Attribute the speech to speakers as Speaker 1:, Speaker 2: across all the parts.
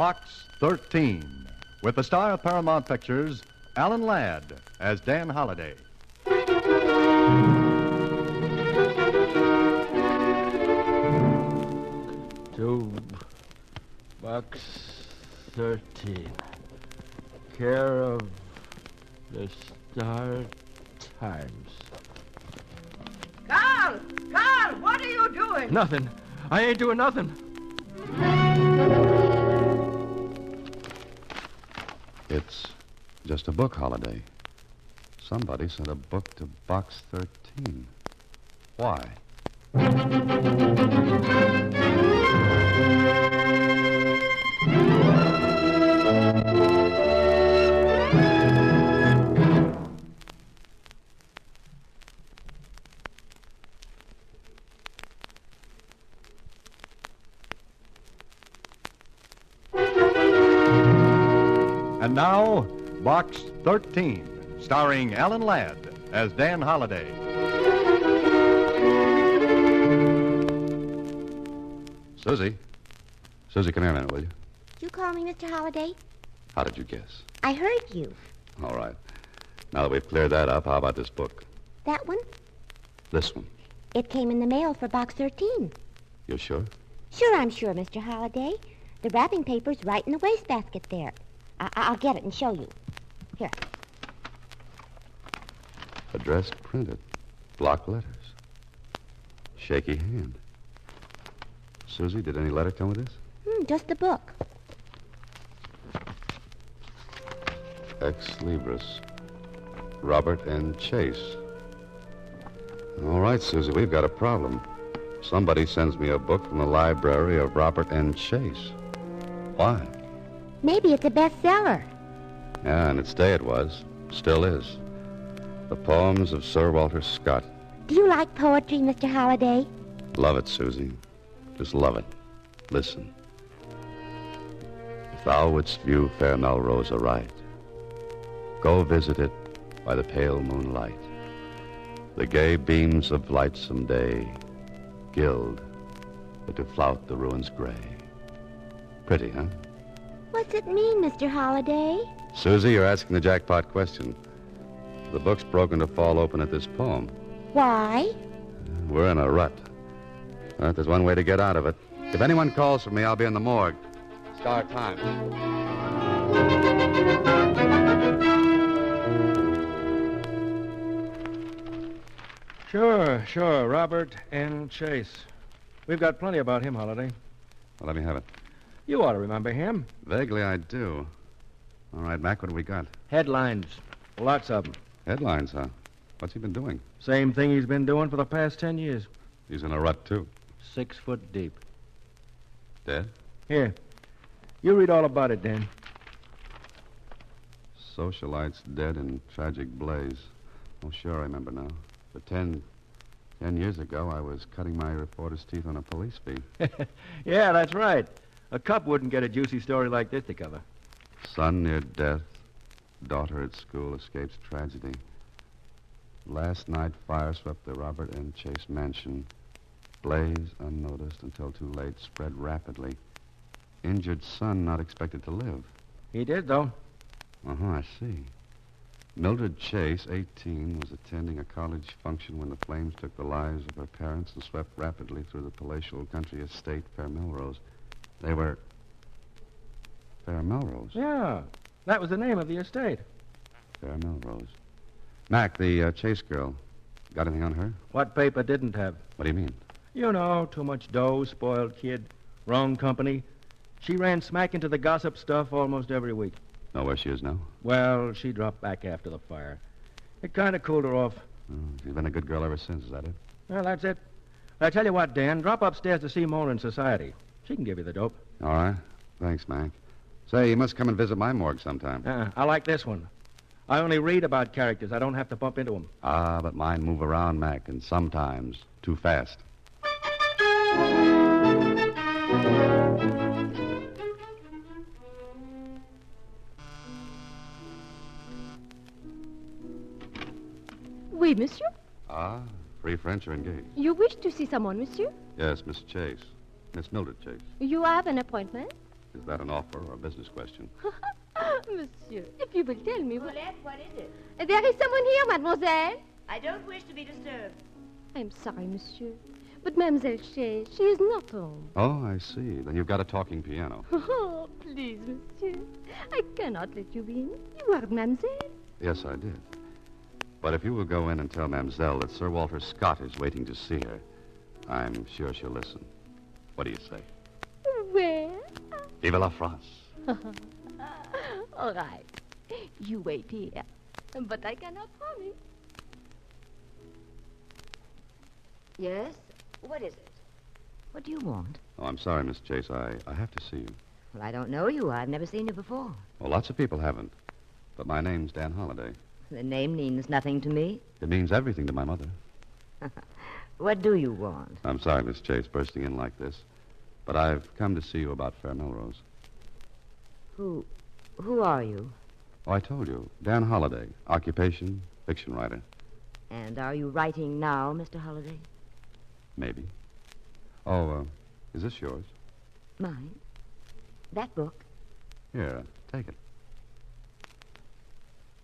Speaker 1: Box 13, with the star of Paramount Pictures, Alan Ladd, as Dan Holliday.
Speaker 2: To Box 13. Care of the Star Times.
Speaker 3: Carl, what are you doing?
Speaker 2: Nothing. I ain't doing nothing.
Speaker 4: It's just a book, Holiday. Somebody sent a book to Box 13. Why?
Speaker 1: And now, Box 13, starring Alan Ladd as Dan Holliday.
Speaker 4: Susie. Susie, come here a minute, will you?
Speaker 5: You call me Mr. Holliday?
Speaker 4: How did you guess?
Speaker 5: I heard you.
Speaker 4: All right. Now that we've cleared that up, how about this book?
Speaker 5: That one?
Speaker 4: This one.
Speaker 5: It came in the mail for Box 13.
Speaker 4: You sure?
Speaker 5: Sure, I'm sure, Mr. Holliday. The wrapping paper's right in the wastebasket there. I'll get it and show you. Here.
Speaker 4: Address printed. Block letters. Shaky hand. Susie, did any letter come with this?
Speaker 5: Just the book.
Speaker 4: Ex Libris. Robert N. Chase. All right, Susie, we've got a problem. Somebody sends me a book from the library of Robert N. Chase. Why?
Speaker 5: Maybe it's a bestseller.
Speaker 4: Yeah, in its day it was. Still is. The poems of Sir Walter Scott.
Speaker 5: Do you like poetry, Mr. Holliday?
Speaker 4: Love it, Susie. Just love it. Listen. If thou wouldst view fair Melrose aright, go visit it by the pale moonlight. The gay beams of lightsome day gild, but to flout the ruins gray. Pretty, huh?
Speaker 5: What's it mean, Mr. Holliday?
Speaker 4: Susie, you're asking the jackpot question. The book's broken to fall open at this poem.
Speaker 5: Why?
Speaker 4: We're in a rut. But there's one way to get out of it. If anyone calls for me, I'll be in the morgue. Star Times.
Speaker 2: Sure. Robert N. Chase. We've got plenty about him, Holliday.
Speaker 4: Well, let me have it.
Speaker 2: You ought to remember him.
Speaker 4: Vaguely, I do. All right, Mac, what do we got?
Speaker 2: Headlines. Lots of them.
Speaker 4: Headlines, huh? What's he been doing?
Speaker 2: Same thing he's been doing for the past 10 years.
Speaker 4: He's in a rut, too.
Speaker 2: 6 foot deep.
Speaker 4: Dead?
Speaker 2: Here. You read all about it, Dan.
Speaker 4: Socialites dead in tragic blaze. Oh, sure, I remember now. But 10 years ago, I was cutting my reporter's teeth on a police beat.
Speaker 2: Yeah, that's right. A cop wouldn't get a juicy story like this to cover.
Speaker 4: Son near death. Daughter at school escapes tragedy. Last night, fire swept the Robert N. Chase mansion. Blaze, unnoticed until too late, spread rapidly. Injured son not expected to live.
Speaker 2: He did, though.
Speaker 4: I see. Mildred Chase, 18, was attending a college function when the flames took the lives of her parents and swept rapidly through the palatial country estate, Fair Melrose. They were... Fair Melrose?
Speaker 2: Yeah, that was the name of the estate.
Speaker 4: Fair Melrose. Mac, the Chase girl, got anything on her?
Speaker 2: What paper didn't have?
Speaker 4: What do you mean?
Speaker 2: You know, too much dough, spoiled kid, wrong company. She ran smack into the gossip stuff almost every week.
Speaker 4: Know where she is now?
Speaker 2: Well, she dropped back after the fire. It kind of cooled her off.
Speaker 4: Oh, she's been a good girl ever since, is that it?
Speaker 2: Well, that's it. I tell you what, Dan, drop upstairs to see Mona in society. She can give you the dope.
Speaker 4: All right. Thanks, Mac. Say, you must come and visit my morgue sometime.
Speaker 2: I like this one. I only read about characters. I don't have to bump into them.
Speaker 4: Ah, but mine move around, Mac, and sometimes too fast.
Speaker 6: Oui, monsieur?
Speaker 4: Ah, free French are engaged.
Speaker 6: You wish to see someone, monsieur?
Speaker 4: Yes, Miss Chase. Miss Mildred Chase.
Speaker 6: You have an appointment?
Speaker 4: Is that an offer or a business question?
Speaker 6: Monsieur, if you will tell me what...
Speaker 3: Colette, what is it?
Speaker 6: There is someone here, mademoiselle.
Speaker 3: I don't wish to be disturbed.
Speaker 6: I'm sorry, monsieur. But Mademoiselle Shay, she is not home.
Speaker 4: Oh, I see. Then you've got a talking piano.
Speaker 6: Oh, please, monsieur. I cannot let you in. You are mademoiselle.
Speaker 4: Yes, I did. But if you will go in and tell Mademoiselle that Sir Walter Scott is waiting to see her, I'm sure she'll listen. What do you say?
Speaker 6: Where?
Speaker 4: Vive la France.
Speaker 6: All right. You wait here. But I cannot promise.
Speaker 5: Yes? What is it? What do you want?
Speaker 4: Oh, I'm sorry, Miss Chase. I have to see you.
Speaker 5: Well, I don't know you. I've never seen you before.
Speaker 4: Well, lots of people haven't. But my name's Dan Holliday.
Speaker 5: The name means nothing to me.
Speaker 4: It means everything to my mother.
Speaker 5: What do you want?
Speaker 4: I'm sorry, Miss Chase, bursting in like this. But I've come to see you about Fair Melrose.
Speaker 5: Who are you?
Speaker 4: Oh, I told you. Dan Holliday. Occupation, fiction writer.
Speaker 5: And are you writing now, Mr. Holliday?
Speaker 4: Maybe. Oh, is this yours?
Speaker 5: Mine? That book?
Speaker 4: Here, take it.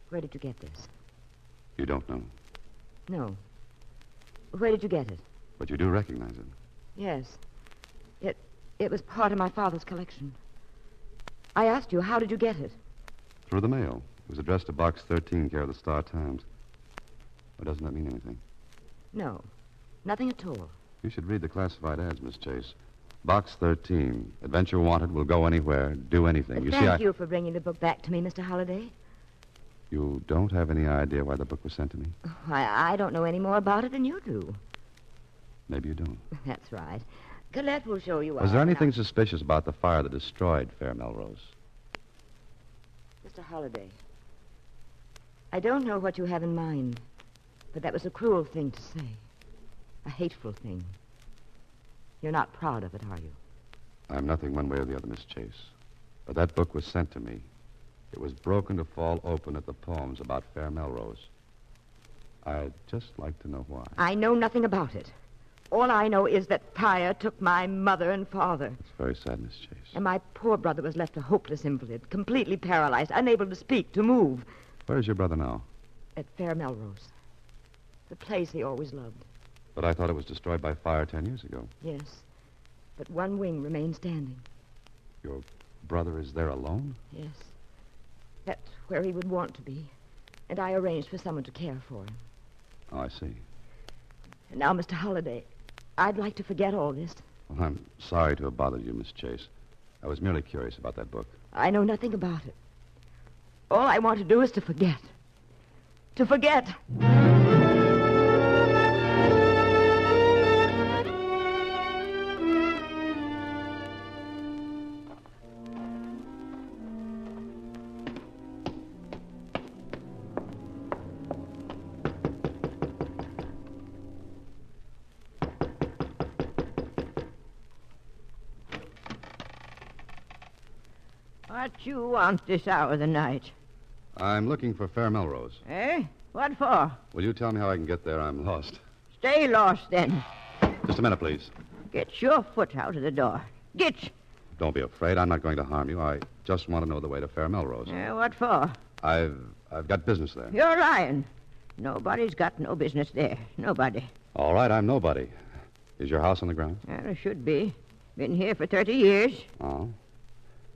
Speaker 5: Where did you get this?
Speaker 4: You don't know.
Speaker 5: No. Where did you get it?
Speaker 4: But you do recognize it.
Speaker 5: Yes. It was part of my father's collection. I asked you, how did you get it?
Speaker 4: Through the mail. It was addressed to Box 13, care of the Star Times. Or doesn't that mean anything?
Speaker 5: No. Nothing at all.
Speaker 4: You should read the classified ads, Miss Chase. Box 13. Adventure wanted, will go anywhere, do anything.
Speaker 5: Thank you for bringing the book back to me, Mr. Holliday.
Speaker 4: You don't have any idea why the book was sent to me?
Speaker 5: Oh, I don't know any more about it than you do.
Speaker 4: Maybe you don't.
Speaker 5: That's right. Colette will show you
Speaker 4: Was there anything suspicious about the fire that destroyed Fair Melrose?
Speaker 5: Mr. Holliday, I don't know what you have in mind, but that was a cruel thing to say. A hateful thing. You're not proud of it, are you?
Speaker 4: I'm nothing one way or the other, Miss Chase. But that book was sent to me. It was broken to fall open at the poems about Fair Melrose. I'd just like to know why.
Speaker 5: I know nothing about it. All I know is that fire took my mother and father.
Speaker 4: It's very sad, Miss Chase.
Speaker 5: And my poor brother was left a hopeless invalid, completely paralyzed, unable to speak, to move.
Speaker 4: Where's your brother now?
Speaker 5: At Fair Melrose. The place he always loved.
Speaker 4: But I thought it was destroyed by fire 10 years ago.
Speaker 5: Yes. But one wing remains standing.
Speaker 4: Your brother is there alone?
Speaker 5: Yes. That's where he would want to be. And I arranged for someone to care for him.
Speaker 4: Oh, I see.
Speaker 5: And now, Mr. Holliday, I'd like to forget all this.
Speaker 4: Well, I'm sorry to have bothered you, Miss Chase. I was merely curious about that book.
Speaker 5: I know nothing about it. All I want to do is to forget. To forget.
Speaker 3: What you want this hour of the night?
Speaker 4: I'm looking for Fair Melrose.
Speaker 3: Eh? What for?
Speaker 4: Will you tell me how I can get there? I'm lost.
Speaker 3: Stay lost, then.
Speaker 4: Just a minute, please.
Speaker 3: Get your foot out of the door. Get.
Speaker 4: Don't be afraid. I'm not going to harm you. I just want to know the way to Fair Melrose.
Speaker 3: What for?
Speaker 4: I've got business there.
Speaker 3: You're lying. Nobody's got no business there. Nobody.
Speaker 4: All right, I'm nobody. Is your house on the ground?
Speaker 3: Well, it should be. Been here for 30 years.
Speaker 4: Oh.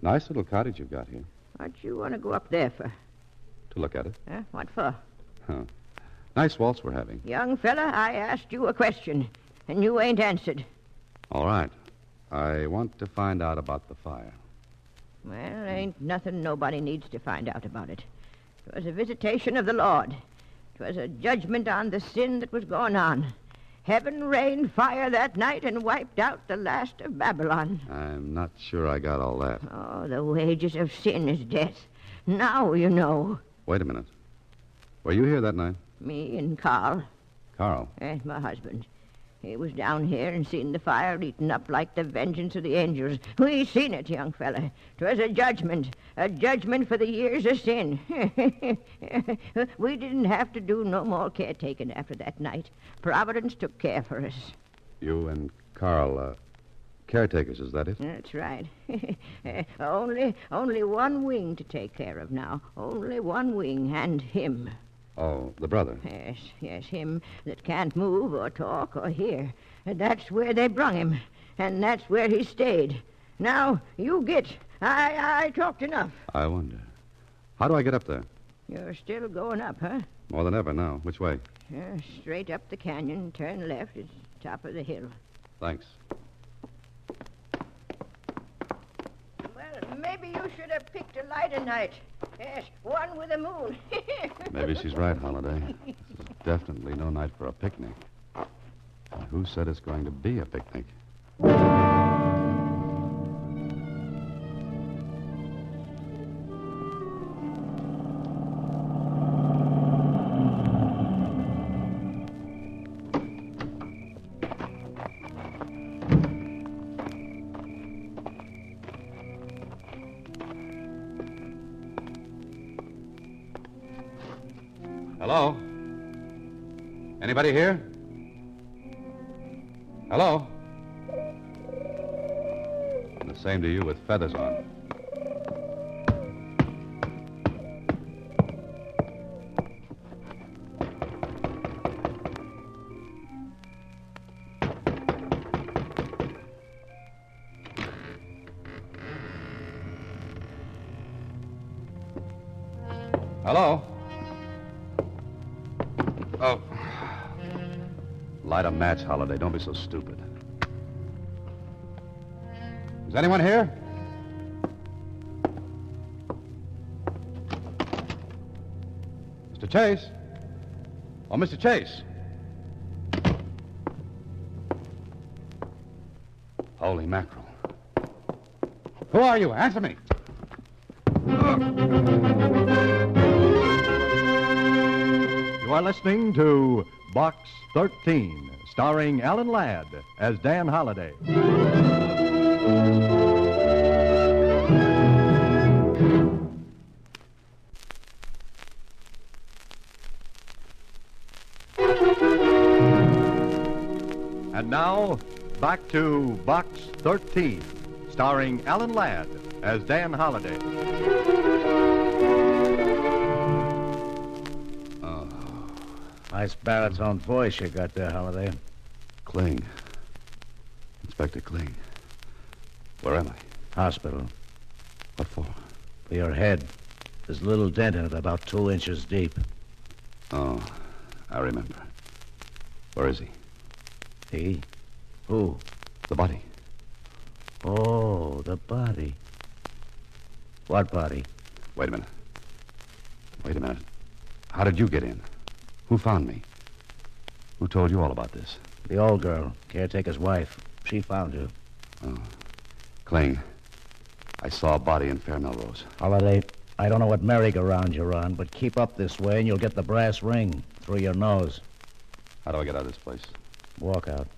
Speaker 4: Nice little cottage you've got here.
Speaker 3: What you want to go up there for?
Speaker 4: To look at it.
Speaker 3: What for?
Speaker 4: Huh. Nice waltz we're having.
Speaker 3: Young fella, I asked you a question, and you ain't answered.
Speaker 4: All right. I want to find out about the fire.
Speaker 3: Well, ain't nothing nobody needs to find out about it. 'Twas a visitation of the Lord. 'Twas a judgment on the sin that was going on. Heaven rained fire that night and wiped out the last of Babylon.
Speaker 4: I'm not sure I got all that.
Speaker 3: Oh, the wages of sin is death. Now you know.
Speaker 4: Wait a minute. Were you here that night?
Speaker 3: Me and Carl.
Speaker 4: Carl.
Speaker 3: My husband. He was down here and seen the fire eaten up like the vengeance of the angels. We seen it, young fella. 'Twas a judgment for the years of sin. We didn't have to do no more caretaking after that night. Providence took care for us.
Speaker 4: You and Carl caretakers, is that it?
Speaker 3: That's right. Only one wing to take care of now. Only one wing, and him.
Speaker 4: Oh, the brother.
Speaker 3: Yes, him that can't move or talk or hear. That's where they brung him, and that's where he stayed. Now, you get. I talked enough.
Speaker 4: I wonder. How do I get up there?
Speaker 3: You're still going up, huh?
Speaker 4: More than ever now. Which way?
Speaker 3: Straight up the canyon, turn left. It's top of the hill.
Speaker 4: Thanks.
Speaker 3: Well, maybe you should have picked a lighter night. Yes, one with a moon.
Speaker 4: Maybe she's right, Holiday. This is definitely no night for a picnic. And who said it's going to be a picnic? Hello? Anybody here? Hello? And the same to you with feathers on. Hello? Oh. Light a match, Holiday. Don't be so stupid. Is anyone here? Mr. Chase? Oh, Mr. Chase. Holy mackerel. Who are you? Answer me.
Speaker 1: You are listening to Box 13, starring Alan Ladd as Dan Holliday. And now, back to Box 13, starring Alan Ladd as Dan Holliday.
Speaker 2: Nice baritone voice you got there, Holiday.
Speaker 4: Kling. Inspector Kling. Where am I?
Speaker 2: Hospital.
Speaker 4: What for?
Speaker 2: For your head. There's a little dent in it about 2 inches deep.
Speaker 4: Oh, I remember. Where is he?
Speaker 2: He? Who?
Speaker 4: The body.
Speaker 2: Oh, the body. What body?
Speaker 4: Wait a minute. How did you get in? Who found me? Who told you all about this?
Speaker 2: The old girl, caretaker's wife. She found you.
Speaker 4: Oh. Kling, I saw a body in Fair Melrose.
Speaker 2: Holiday, I don't know what merry-go-round you're on, but keep up this way and you'll get the brass ring through your nose.
Speaker 4: How do I get out of this place?
Speaker 2: Walk out.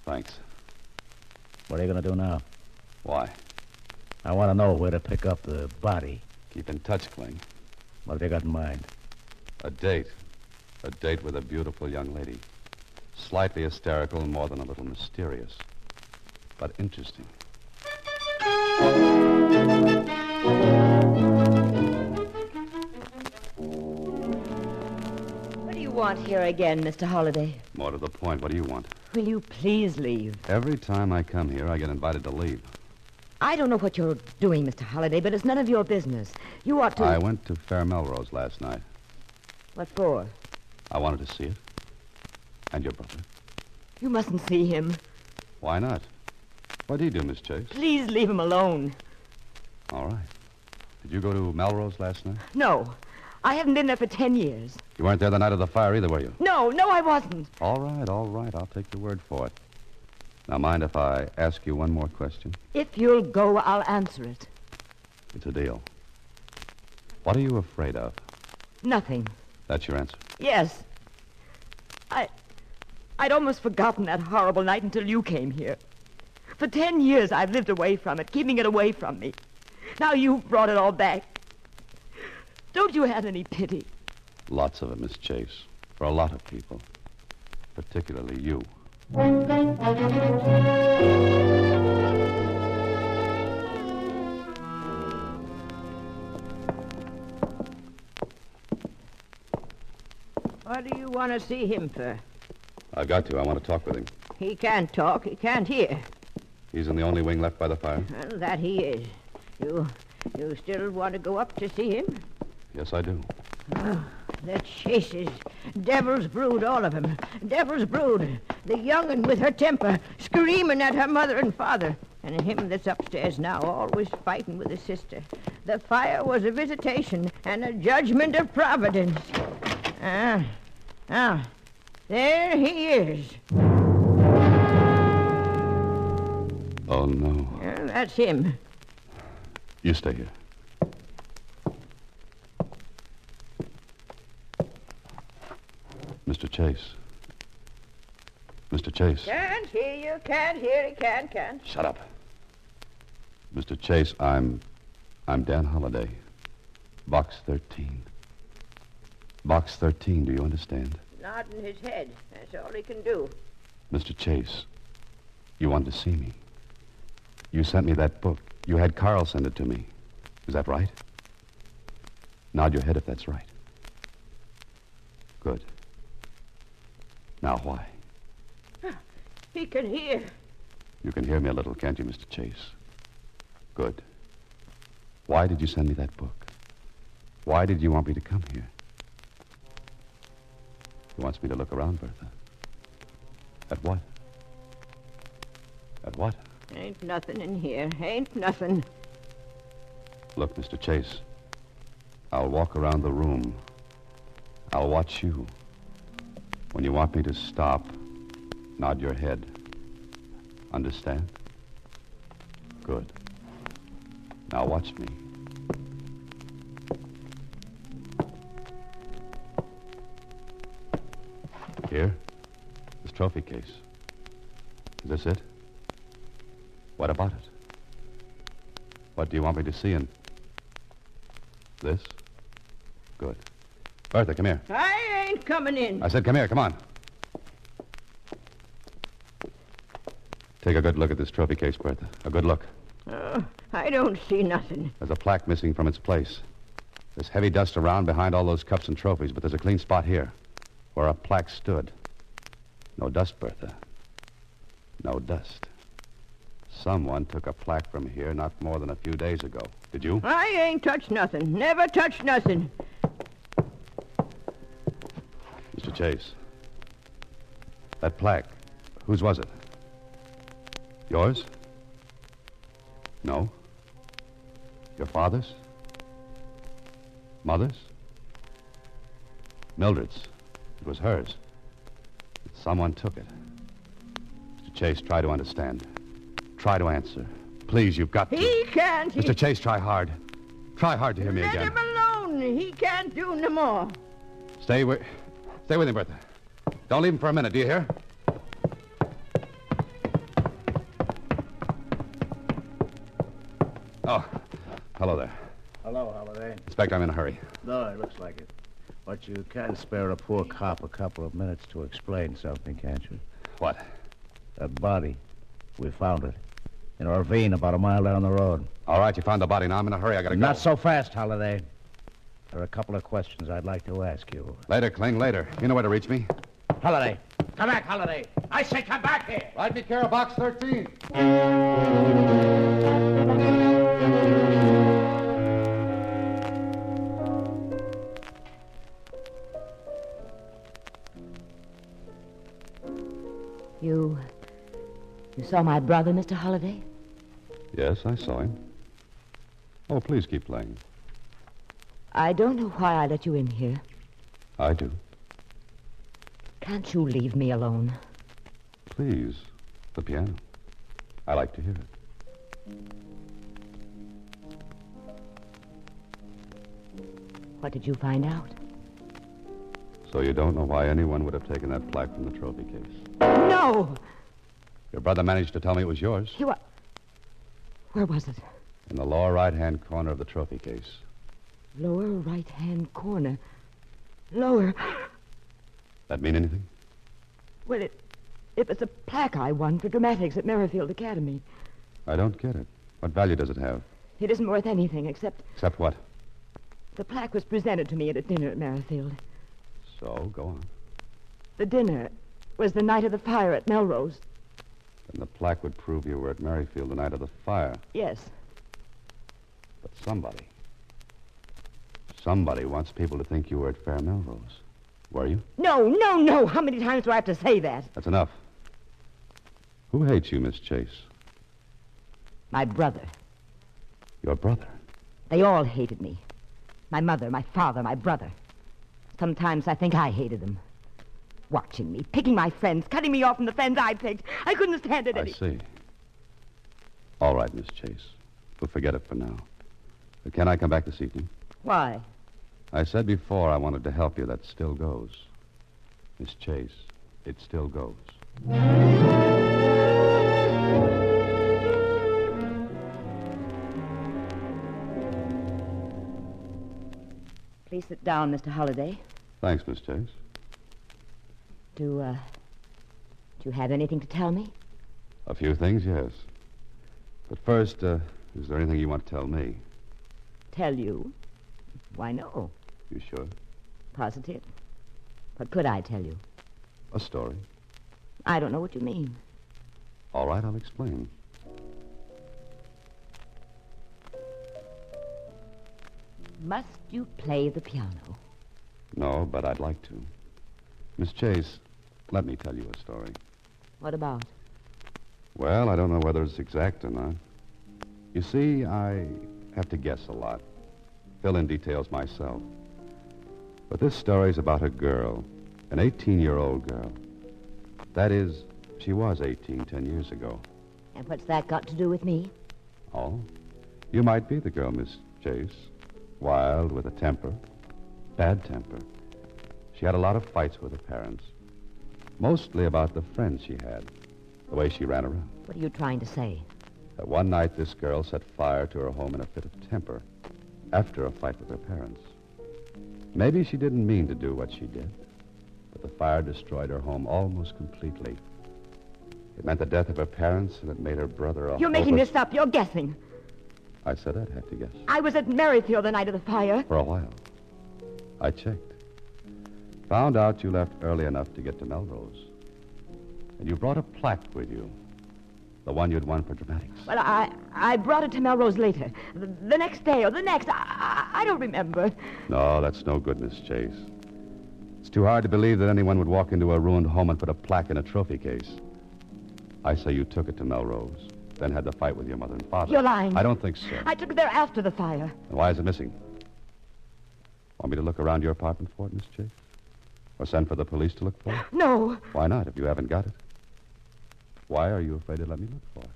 Speaker 4: Thanks.
Speaker 2: What are you going to do now?
Speaker 4: Why?
Speaker 2: I want to know where to pick up the body.
Speaker 4: Keep in touch, Kling.
Speaker 2: What have you got in mind?
Speaker 4: A date. A date with a beautiful young lady. Slightly hysterical and more than a little mysterious. But interesting.
Speaker 5: What do you want here again, Mr. Holliday?
Speaker 4: More to the point, what do you want?
Speaker 5: Will you please leave?
Speaker 4: Every time I come here, I get invited to leave.
Speaker 5: I don't know what you're doing, Mr. Holliday, but it's none of your business. You ought to...
Speaker 4: I went to Fair Melrose last night.
Speaker 5: What for?
Speaker 4: I wanted to see it. And your brother.
Speaker 5: You mustn't see him.
Speaker 4: Why not? What did he do, Miss Chase?
Speaker 5: Please leave him alone.
Speaker 4: All right. Did you go to Melrose last night?
Speaker 5: No. I haven't been there for 10 years.
Speaker 4: You weren't there the night of the fire either, were you?
Speaker 5: No, I wasn't.
Speaker 4: All right. I'll take your word for it. Now, mind if I ask you one more question?
Speaker 5: If you'll go, I'll answer it.
Speaker 4: It's a deal. What are you afraid of?
Speaker 5: Nothing.
Speaker 4: That's your answer.
Speaker 5: Yes. I'd almost forgotten that horrible night until you came here. For 10 years, I've lived away from it, keeping it away from me. Now you've brought it all back. Don't you have any pity?
Speaker 4: Lots of it, Miss Chase. For a lot of people. Particularly you.
Speaker 3: What do you want to see him for?
Speaker 4: I've got to. I want to talk with him.
Speaker 3: He can't talk. He can't hear.
Speaker 4: He's in the only wing left by the fire?
Speaker 3: Well, that he is. You still want to go up to see him?
Speaker 4: Yes, I do.
Speaker 3: Oh, the chases. Devil's brood, all of them. Devil's brood. The young'un with her temper, screaming at her mother and father. And him that's upstairs now, always fighting with his sister. The fire was a visitation and a judgment of Providence. There he is.
Speaker 4: Oh, no.
Speaker 3: That's him.
Speaker 4: You stay here. Mr. Chase. Mr. Chase.
Speaker 3: Can't hear you, can't hear you, can't.
Speaker 4: Shut up. Mr. Chase, I'm Dan Holliday. Box 13. Box 13, do you understand?
Speaker 3: Nodding his head. That's all he can do.
Speaker 4: Mr. Chase, you wanted to see me. You sent me that book. You had Carl send it to me. Is that right? Nod your head if that's right. Good. Now, why?
Speaker 3: He can hear.
Speaker 4: You can hear me a little, can't you, Mr. Chase? Good. Why did you send me that book? Why did you want me to come here? He wants me to look around, Bertha. At what? At what?
Speaker 3: Ain't nothing in here. Ain't nothing.
Speaker 4: Look, Mr. Chase, I'll walk around the room. I'll watch you. When you want me to stop, nod your head. Understand? Good. Now watch me. Here? This trophy case. Is this it? What about it? What do you want me to see in this? Good. Bertha, come here.
Speaker 3: I ain't coming in.
Speaker 4: I said come here, come on. Take a good look at this trophy case, Bertha. A good look.
Speaker 3: Oh, I don't see nothing.
Speaker 4: There's a plaque missing from its place. There's heavy dust around behind all those cups and trophies, but there's a clean spot here where a plaque stood. No dust, Bertha. No dust. Someone took a plaque from here not more than a few days ago. Did you?
Speaker 3: I ain't touched nothing. Never touched nothing.
Speaker 4: Mr. Chase. That plaque, whose was it? Yours? No. Your father's? Mother's? Mildred's. It was hers. Someone took it. Mr. Chase, try to understand. Try to answer. Please, you've got to.
Speaker 3: He can't.
Speaker 4: Mr. Chase, try hard. Try hard to hear me
Speaker 3: Let
Speaker 4: again.
Speaker 3: him alone. He can't do no more.
Speaker 4: Stay with him, Bertha. Don't leave him for a minute, do you hear? Oh, hello there.
Speaker 7: Hello, Holliday.
Speaker 4: Inspector, I'm in a hurry.
Speaker 7: No, it looks like it. But you can spare a poor cop a couple of minutes to explain something, can't you?
Speaker 4: What?
Speaker 7: That body. We found it. In a ravine about a mile down the road.
Speaker 4: All right, you found the body. Now I'm in a hurry. I gotta go.
Speaker 7: Not so fast, Holliday. There are a couple of questions I'd like to ask you.
Speaker 4: Later, Kling, later. You know where to reach me.
Speaker 7: Holliday! Come back, Holliday! I say come back here!
Speaker 4: Right, be careful, box 13.
Speaker 5: You saw my brother, Mr. Holliday?
Speaker 4: Yes, I saw him. Oh, please keep playing.
Speaker 5: I don't know why I let you in here.
Speaker 4: I do.
Speaker 5: Can't you leave me alone?
Speaker 4: Please. The piano. I like to hear it.
Speaker 5: What did you find out?
Speaker 4: So you don't know why anyone would have taken that plaque from the trophy case?
Speaker 3: No!
Speaker 4: Your brother managed to tell me it was yours.
Speaker 5: Where was it?
Speaker 4: In the lower right-hand corner of the trophy case.
Speaker 5: Lower right-hand corner. Lower.
Speaker 4: That mean anything?
Speaker 5: Well, It was a plaque I won for dramatics at Merrifield Academy.
Speaker 4: I don't get it. What value does it have?
Speaker 5: It isn't worth anything except
Speaker 4: Except what?
Speaker 5: the plaque was presented to me at a dinner at Merrifield.
Speaker 4: So, go on.
Speaker 5: The dinner was the night of the fire at Melrose.
Speaker 4: Then the plaque would prove you were at Merrifield the night of the fire.
Speaker 5: Yes.
Speaker 4: But somebody wants people to think you were at Fair Melrose. Were you?
Speaker 5: No. How many times do I have to say that?
Speaker 4: That's enough. Who hates you, Miss Chase?
Speaker 5: My brother.
Speaker 4: Your brother.
Speaker 5: They all hated me. My mother, my father, my brother. Sometimes I think I hated them. Watching me, picking my friends, cutting me off from the friends I picked. I couldn't stand it
Speaker 4: I see. All right, Miss Chase. We'll forget it for now. But can I come back this evening?
Speaker 5: Why?
Speaker 4: I said before I wanted to help you. That still goes. Miss Chase, it still goes.
Speaker 5: Please sit down, Mr. Holliday.
Speaker 4: Thanks, Miss Chase.
Speaker 5: Do you have anything to tell me?
Speaker 4: A few things, yes. But first, is there anything you want to tell me?
Speaker 5: Tell you? Why, no.
Speaker 4: You sure?
Speaker 5: Positive. What could I tell you?
Speaker 4: A story.
Speaker 5: I don't know what you mean.
Speaker 4: All right, I'll explain.
Speaker 5: Must you play the piano?
Speaker 4: No, but I'd like to. Miss Chase, let me tell you a story.
Speaker 5: What about?
Speaker 4: Well, I don't know whether it's exact or not. You see, I have to guess a lot. Fill in details myself. But this story's about a girl, an 18-year-old girl. That is, she was 18 10 years ago.
Speaker 5: And what's that got to do with me?
Speaker 4: Oh? You might be the girl, Miss Chase. Wild, with a temper. Bad temper. She had a lot of fights with her parents. Mostly about the friends she had. The way she ran around.
Speaker 5: What are you trying to say?
Speaker 4: That one night, this girl set fire to her home in a fit of temper. After a fight with her parents. Maybe she didn't mean to do what she did. But the fire destroyed her home almost completely. It meant the death of her parents, and it made her brother a
Speaker 5: You're making
Speaker 4: hopeless-
Speaker 5: this up. You're guessing.
Speaker 4: I said I'd have to guess.
Speaker 5: I was at Merrifield the night of the fire.
Speaker 4: For a while. I checked. Found out you left early enough to get to Melrose. And you brought a plaque with you. The one you'd won for dramatics.
Speaker 5: Well, I brought it to Melrose later. The next day or the next. I don't remember.
Speaker 4: No, that's no good, Miss Chase. It's too hard to believe that anyone would walk into a ruined home and put a plaque in a trophy case. I say you took it to Melrose, then had the fight with your mother and father.
Speaker 5: You're lying.
Speaker 4: I don't think so.
Speaker 5: I took it there after the fire.
Speaker 4: And why is it missing? Want me to look around your apartment for it, Miss Chase? Or send for the police to look for it?
Speaker 5: No.
Speaker 4: Why not, if you haven't got it? Why are you afraid to let me look for it?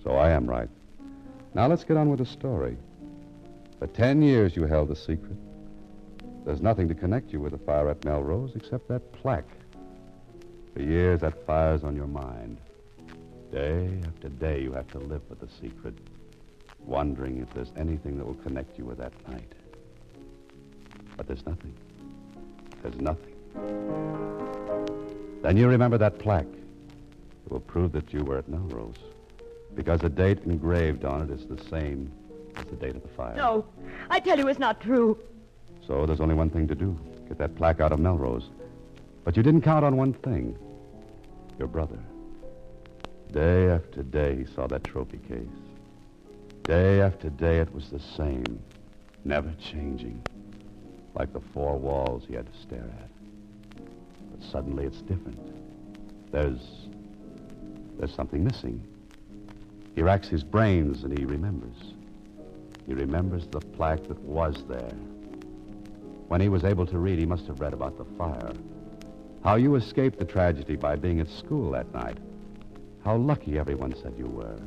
Speaker 4: So I am right. Now let's get on with the story. For 10 years you held the secret. There's nothing to connect you with the fire at Melrose except that plaque. For years, that fire's on your mind. Day after day, you have to live with the secret, wondering if there's anything that will connect you with that night. But there's nothing. There's nothing. Then you remember that plaque. It will prove that you were at Melrose, because the date engraved on it is the same as the date of the fire.
Speaker 5: No. I tell you it's not true.
Speaker 4: So there's only one thing to do. Get that plaque out of Melrose. But you didn't count on one thing. Your brother. Day after day, he saw that trophy case. Day after day, it was the same. Never changing. Like the four walls he had to stare at. But suddenly it's different. There's something missing. He racks his brains and he remembers. He remembers the plaque that was there. When he was able to read, he must have read about the fire. How you escaped the tragedy by being at school that night. How lucky everyone said you were.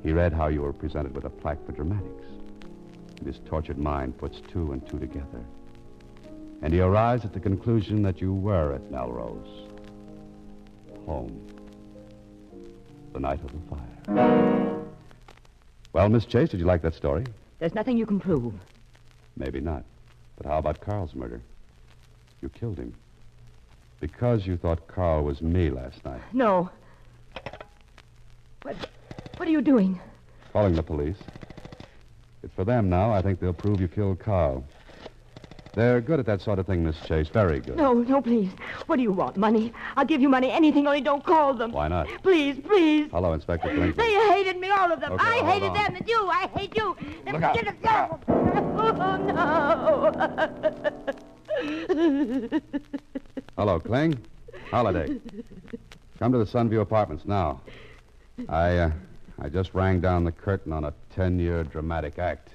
Speaker 4: He read how you were presented with a plaque for dramatics. And his tortured mind puts two and two together. And he arrives at the conclusion that you were at Melrose. Home. The night of the fire. Well, Miss Chase, did you like that story?
Speaker 5: There's nothing you can prove.
Speaker 4: Maybe not. But how about Carl's murder? You killed him. Because you thought Carl was me last night.
Speaker 5: No. What are you doing?
Speaker 4: Calling the police. It's for them now. I think they'll prove you killed Carl. They're good at that sort of thing, Miss Chase. Very good.
Speaker 5: No, please. What do you want? Money? I'll give you money, anything, only don't call them.
Speaker 4: Why not?
Speaker 5: Please.
Speaker 4: Hello, Inspector Blinken.
Speaker 3: They hated me, all of them.
Speaker 4: Okay,
Speaker 3: I
Speaker 4: hold
Speaker 3: hated
Speaker 4: on.
Speaker 3: them and you. I hate you.
Speaker 4: Look out.
Speaker 3: Oh, no.
Speaker 4: Hello, Kling. Holiday. Come to the Sunview Apartments now. I just rang down the curtain on a 10-year dramatic act.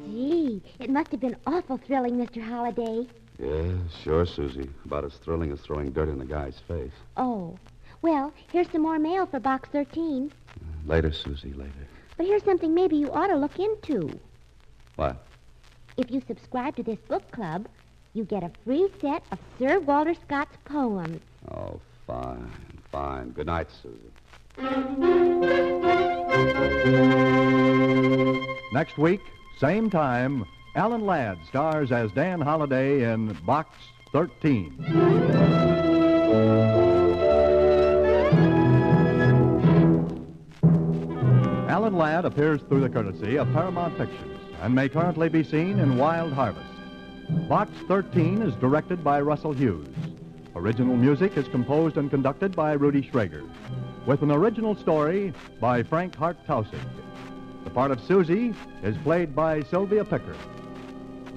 Speaker 6: Gee, it must have been awful thrilling, Mr. Holliday.
Speaker 4: Yeah, sure, Susie. About as thrilling as throwing dirt in the guy's face.
Speaker 6: Oh. Well, here's some more mail for Box 13.
Speaker 4: Later, Susie, later.
Speaker 6: But here's something maybe you ought to look into.
Speaker 4: What?
Speaker 6: If you subscribe to this book club, you get a free set of Sir Walter Scott's poems.
Speaker 4: Oh, fine. Good night, Susie.
Speaker 1: Next week, same time, Alan Ladd stars as Dan Holliday in Box 13. Alan Ladd appears through the courtesy of Paramount Pictures and may currently be seen in Wild Harvest. Box 13 is directed by Russell Hughes. Original music is composed and conducted by Rudy Schrager, with an original story by Frank Hart Tausig. The part of Susie is played by Sylvia Picker.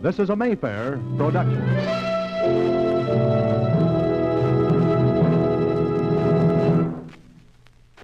Speaker 1: This is a Mayfair production.